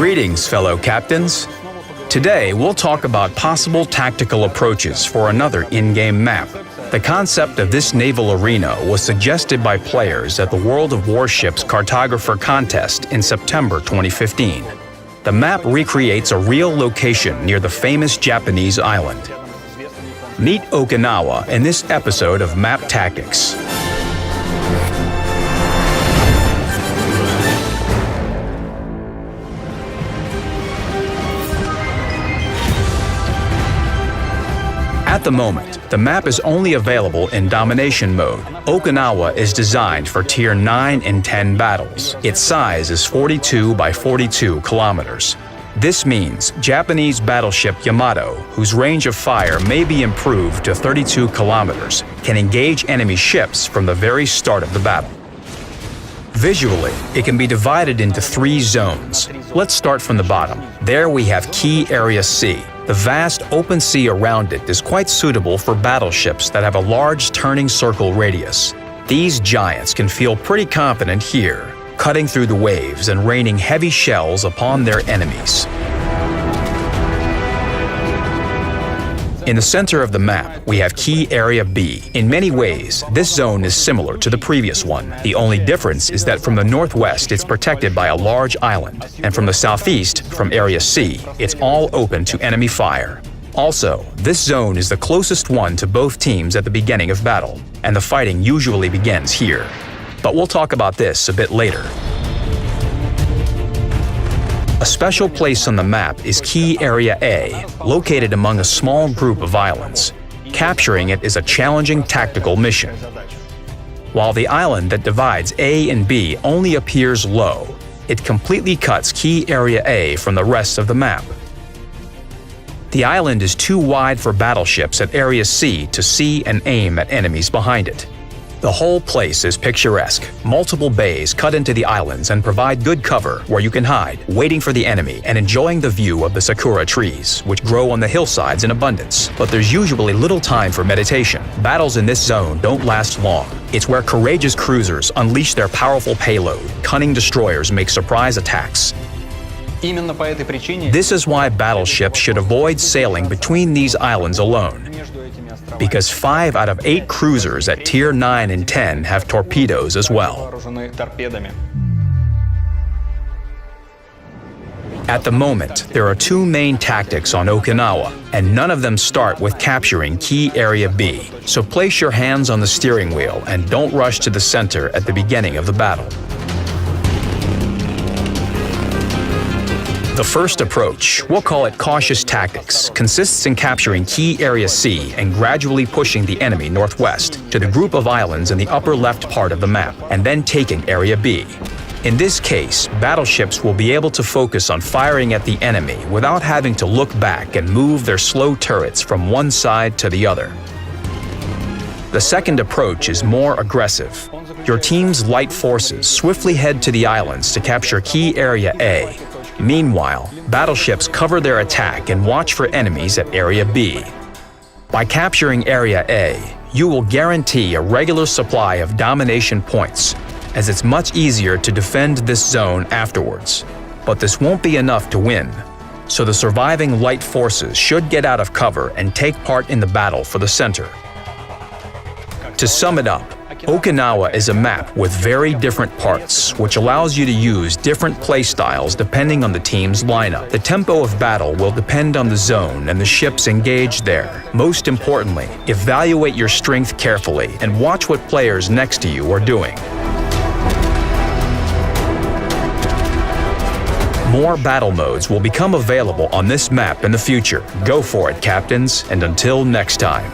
Greetings, fellow captains. Today, we'll talk about possible tactical approaches for another in-game map. The concept of this naval arena was suggested by players at the World of Warships Cartographer Contest in September 2015. The map recreates a real location near the famous Japanese island. Meet Okinawa in this episode of Map Tactics. At the moment, the map is only available in domination mode. Okinawa is designed for Tier 9 and 10 battles. Its size is 42 by 42 kilometers. This means Japanese battleship Yamato, whose range of fire may be improved to 32 kilometers, can engage enemy ships from the very start of the battle. Visually, it can be divided into 3 zones. Let's start from the bottom. There we have Key Area C. The vast open sea around it is quite suitable for battleships that have a large turning circle radius. These giants can feel pretty confident here, cutting through the waves and raining heavy shells upon their enemies. In the center of the map, we have Key Area B. In many ways, this zone is similar to the previous one. The only difference is that from the northwest, it's protected by a large island, and from the southeast, from Area C, it's all open to enemy fire. Also, this zone is the closest one to both teams at the beginning of battle, and the fighting usually begins here. But we'll talk about this a bit later. A special place on the map is Key Area A, located among a small group of islands. Capturing it is a challenging tactical mission. While the island that divides A and B only appears low, it completely cuts Key Area A from the rest of the map. The island is too wide for battleships at Area C to see and aim at enemies behind it. The whole place is picturesque. Multiple bays cut into the islands and provide good cover where you can hide, waiting for the enemy and enjoying the view of the sakura trees, which grow on the hillsides in abundance. But there's usually little time for meditation. Battles in this zone don't last long. It's where courageous cruisers unleash their powerful payload, cunning destroyers make surprise attacks. This is why battleships should avoid sailing between these islands alone, because 5 out of 8 cruisers at Tier 9 and 10 have torpedoes as well. At the moment, there are 2 main tactics on Okinawa, and none of them start with capturing Key Area B. So place your hands on the steering wheel and don't rush to the center at the beginning of the battle. The first approach, we'll call it cautious tactics, consists in capturing Key Area C and gradually pushing the enemy northwest to the group of islands in the upper left part of the map, and then taking Area B. In this case, battleships will be able to focus on firing at the enemy without having to look back and move their slow turrets from one side to the other. The second approach is more aggressive. Your team's light forces swiftly head to the islands to capture Key Area A. Meanwhile, battleships cover their attack and watch for enemies at Area B. By capturing Area A, you will guarantee a regular supply of domination points, as it's much easier to defend this zone afterwards. But this won't be enough to win, so the surviving light forces should get out of cover and take part in the battle for the center. To sum it up, Okinawa is a map with very different parts, which allows you to use different playstyles depending on the team's lineup. The tempo of battle will depend on the zone and the ships engaged there. Most importantly, evaluate your strength carefully and watch what players next to you are doing. More battle modes will become available on this map in the future. Go for it, captains, and until next time.